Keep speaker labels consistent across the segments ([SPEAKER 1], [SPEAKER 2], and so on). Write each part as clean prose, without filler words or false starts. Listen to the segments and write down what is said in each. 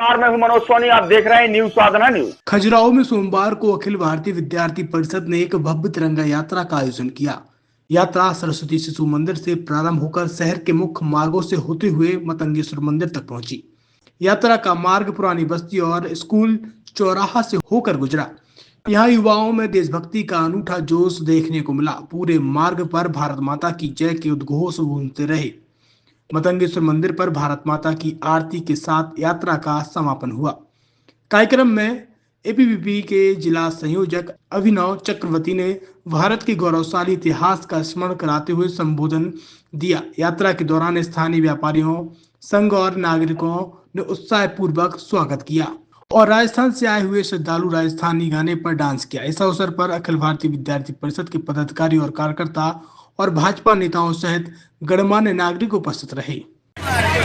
[SPEAKER 1] मैं हूं मनोज सोनी, आप देख रहे हैं न्यूज साधना न्यूज।
[SPEAKER 2] खजुराहो में सोमवार को अखिल भारतीय विद्यार्थी परिषद ने एक भव्य तिरंगा यात्रा का आयोजन किया। यात्रा सरस्वती शिशु मंदिर से प्रारंभ होकर शहर के मुख्य मार्गों से होते हुए मतंगेश्वर मंदिर तक पहुंची। यात्रा का मार्ग पुरानी बस्ती और स्कूल चौराहा से होकर गुजरा। यहाँ युवाओं में देशभक्ति का अनूठा जोश देखने को मिला। पूरे मार्ग पर भारत माता की जय के उद्घोष गूंजते रहे। मतंगेश्वर मंदिर पर भारत माता की आरती के साथ यात्रा का समापन हुआ। कार्यक्रम में एबीवीपी के जिला संयोजक अभिनव चक्रवर्ती ने भारत के गौरवशाली इतिहास का स्मरण कराते हुए संबोधन दिया। यात्रा के दौरान स्थानीय व्यापारियों, संघ और नागरिकों ने उत्साहपूर्वक स्वागत किया और राजस्थान से आए हुए श्रद्धालु राजस्थानी गाने पर डांस किया। इस अवसर पर अखिल भारतीय विद्यार्थी परिषद के पदाधिकारी और कार्यकर्ता और भाजपा नेताओं सहित गणमान्य नागरिक उपस्थित रहे।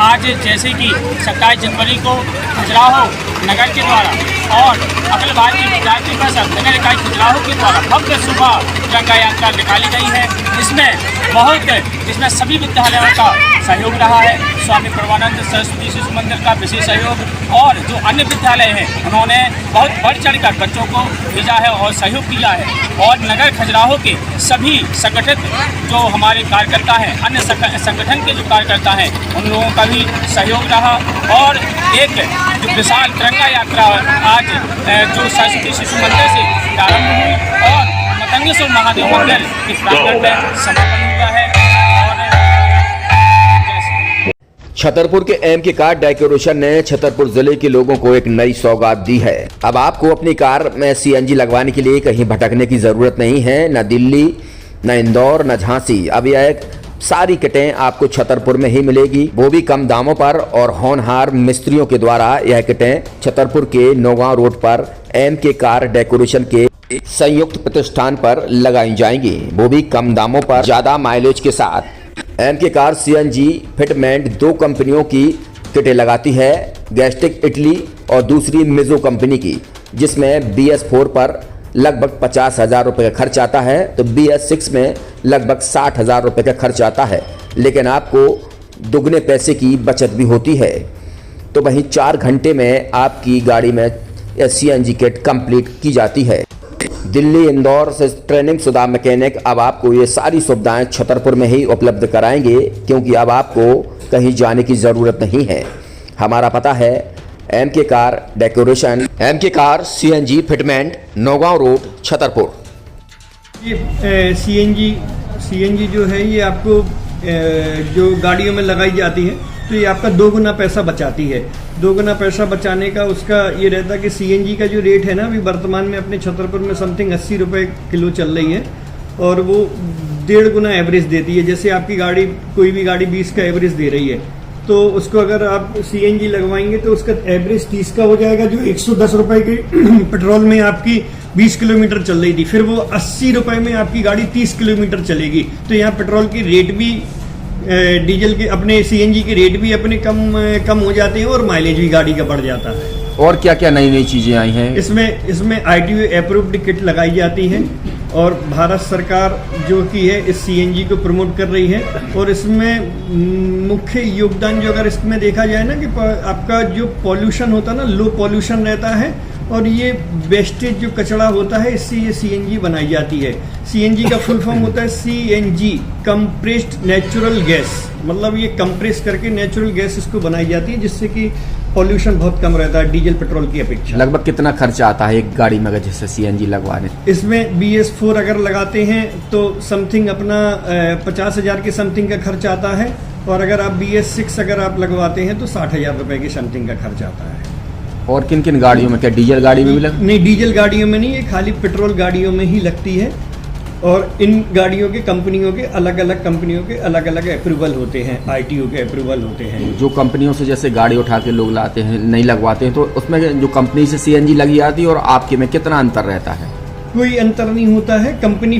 [SPEAKER 3] आज जैसे कि 27 जनवरी को खजुराहो नगर के द्वारा और अखिल भारतीय विद्यार्थी परिषद नगर इकाई खजुराहो के द्वारा भव्य सुबह तिरंगा यात्रा निकाली गई है। इसमें सभी विद्यालयों का सहयोग रहा है। स्वामी परमानंद सरस्वती शिशु मंदिर का विशेष सहयोग और जो अन्य विद्यालय हैं उन्होंने बहुत बढ़ चढ़कर बच्चों को भेजा है और सहयोग किया है। और नगर खजुराहो के सभी संगठित जो हमारे कार्यकर्ता हैं, अन्य संगठन के जो कार्यकर्ता हैं, उन लोगों का भी सहयोग रहा और एक जो विशाल तिरंगा यात्रा आज जो सरस्वती शिशु मंदिर से प्रारंभ हुई और मतंगेश्वर महादेव मंदिर के प्रांगण में समापन हुआ है।
[SPEAKER 4] छतरपुर के एमके कार डेकोरेशन ने छतरपुर जिले के लोगों को एक नई सौगात दी है। अब आपको अपनी कार में सीएनजी लगवाने के लिए कहीं भटकने की जरूरत नहीं है, न दिल्ली, न इंदौर, न झांसी। अब यह सारी किटें आपको छतरपुर में ही मिलेगी, वो भी कम दामों पर। और होनहार मिस्त्रियों के द्वारा यह किटें छतरपुर के नौगांव रोड पर एमके कार डेकोरेशन के संयुक्त प्रतिष्ठान पर लगाई जाएंगी, वो भी कम दामों पर, ज्यादा माइलेज के साथ। एमके कार सीएनजी फिटमेंट दो कंपनियों की किटें लगाती है, गैस्टिक इटली और दूसरी मिजो कंपनी की, जिसमें BS4 पर लगभग 50,000 रुपये का खर्च आता है, तो BS6 में लगभग 60,000 रुपये का खर्च आता है। लेकिन आपको दुगने पैसे की बचत भी होती है। तो वहीं 4 घंटे में आपकी गाड़ी में सीएनजी किट कंप्लीट की जाती है। दिल्ली, इंदौर से ट्रेनिंग शुदा मैकेनिक अब आपको ये सारी सुविधाएं छतरपुर में ही उपलब्ध कराएंगे, क्योंकि अब आपको कहीं जाने की ज़रूरत नहीं है। हमारा पता है MK car decoration, MK car CNG fitment, Naugaon road, Chhatarpur.
[SPEAKER 5] ये सीएनजी जो है ये आपको जो गाड़ियों में लगाई जाती है तो ये आपका 2 गुना पैसा बचाती है। 2 गुना पैसा बचाने का उसका ये रहता है कि सीएनजी का जो रेट है ना, अभी वर्तमान में अपने छतरपुर में समथिंग 80 रुपये किलो चल रही है और वो 1.5 गुना एवरेज देती है। जैसे आपकी गाड़ी, कोई भी गाड़ी 20 का एवरेज दे रही है, तो उसको अगर आप सीएनजी लगवाएंगे तो उसका एवरेज 30 का हो जाएगा। जो 110 रुपये की पेट्रोल में आपकी 20 किलोमीटर चल रही थी, फिर वो 80 रुपये में आपकी गाड़ी 30 किलोमीटर चलेगी। तो यहाँ पेट्रोल की रेट भी, डीजल के, अपने सीएनजी के रेट भी अपने कम हो जाते हैं और माइलेज भी गाड़ी का बढ़ जाता है।
[SPEAKER 4] और क्या क्या नई नई चीजें आई हैं?
[SPEAKER 5] इसमें ITO अप्रूव्ड किट लगाई जाती है और भारत सरकार जो की है इस सीएनजी को प्रमोट कर रही है। और इसमें मुख्य योगदान जो अगर इसमें देखा जाए ना, कि आपका जो पॉल्यूशन होता है ना, लो पॉल्यूशन रहता है और ये वेस्टेज जो कचरा होता है, इससे ये सीएनजी बनाई जाती है। सीएनजी का फुल फॉर्म होता है CNG, कंप्रेस्ड नेचुरल गैस। मतलब ये कंप्रेस करके नेचुरल गैस इसको बनाई जाती है, जिससे कि पॉल्यूशन बहुत कम रहता है डीजल पेट्रोल की अपेक्षा।
[SPEAKER 4] लगभग कितना खर्चा आता है एक गाड़ी में जैसे सीएनजी लगवाने?
[SPEAKER 5] इसमें BS4 अगर लगाते हैं तो समथिंग अपना 50,000 के समथिंग का खर्च आता है और अगर आप BS6 अगर आप लगवाते हैं तो 60,000 रुपये की समथिंग का खर्च आता है।
[SPEAKER 4] और किन किन गाड़ियों में? क्या डीजल गाड़ी में भी
[SPEAKER 5] नहीं, डीजल गाड़ियों में नहीं, ये खाली पेट्रोल गाड़ियों में ही लगती है। और इन गाड़ियों के कंपनियों के अलग अलग अप्रूवल होते हैं, ITO के अप्रूवल होते हैं।
[SPEAKER 4] जो कंपनियों से जैसे गाड़ी उठा के लोग लाते हैं, नहीं लगवाते हैं, तो उसमें जो कंपनी से सीएनजी लगी आती है और आपके में कितना अंतर रहता है?
[SPEAKER 5] कोई अंतर नहीं होता है। कंपनी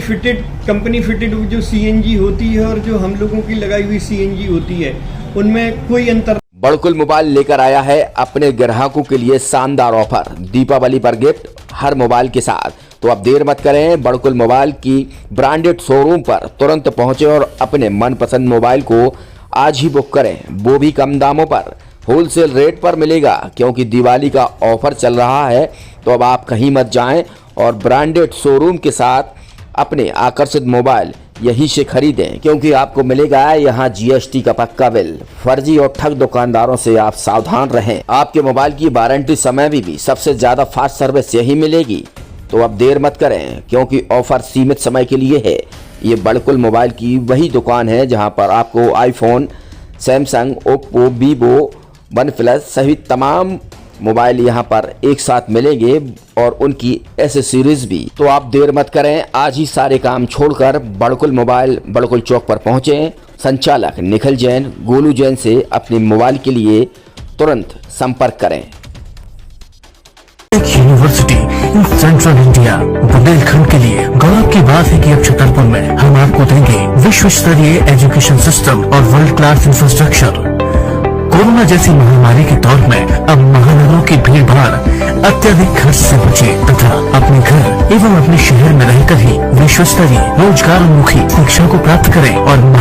[SPEAKER 5] फिटेड जो सीएनजी होती है और जो हम लोगों की लगाई हुई सीएनजी होती है, उनमें कोई अंतर।
[SPEAKER 4] बड़कुल मोबाइल लेकर आया है अपने ग्राहकों के लिए शानदार ऑफर, दीपावली पर गिफ्ट हर मोबाइल के साथ। तो अब देर मत करें, बड़कुल मोबाइल की ब्रांडेड शोरूम पर तुरंत पहुंचे और अपने मनपसंद मोबाइल को आज ही बुक करें, वो भी कम दामों पर। होलसेल रेट पर मिलेगा। क्योंकि दिवाली का ऑफर चल रहा है तो अब आप कहीं मत जाएं और ब्रांडेड शोरूम के साथ अपने आकर्षित मोबाइल यहीं से खरीदें, क्योंकि आपको मिलेगा यहाँ GST का पक्का बिल। फर्जी और ठग दुकानदारों से आप सावधान रहें। आपके मोबाइल की वारंटी समय में भी सबसे ज्यादा फास्ट सर्विस यही मिलेगी। तो अब देर मत करें, क्योंकि ऑफर सीमित समय के लिए है। ये बड़कुल मोबाइल की वही दुकान है जहां पर आपको iPhone, Samsung, Oppo, Vivo, OnePlus सहित तमाम मोबाइल यहां पर एक साथ मिलेंगे और उनकी एसेसरीज भी। तो आप देर मत करें, आज ही सारे काम छोड़कर बड़कुल मोबाइल बड़कुल चौक पर पहुंचें। संचालक निखिल जैन, गोलू जैन से अपने मोबाइल के लिए तुरंत संपर्क करें।
[SPEAKER 6] University in central India Bundelkhand के लिए गौरव की बात है कि अब छतरपुर में हम आपको देंगे विश्व स्तरीय एजुकेशन सिस्टम और वर्ल्ड क्लास इंफ्रास्ट्रक्चर। कोरोना जैसी महामारी के दौर में अब महानगरों की भीड़ भाड़ अत्यधिक खर्च से बचे तथा अपने घर एवं अपने शहर में रहकर ही विश्व स्तरीय रोजगार उन्मुखी शिक्षा को प्राप्त करें और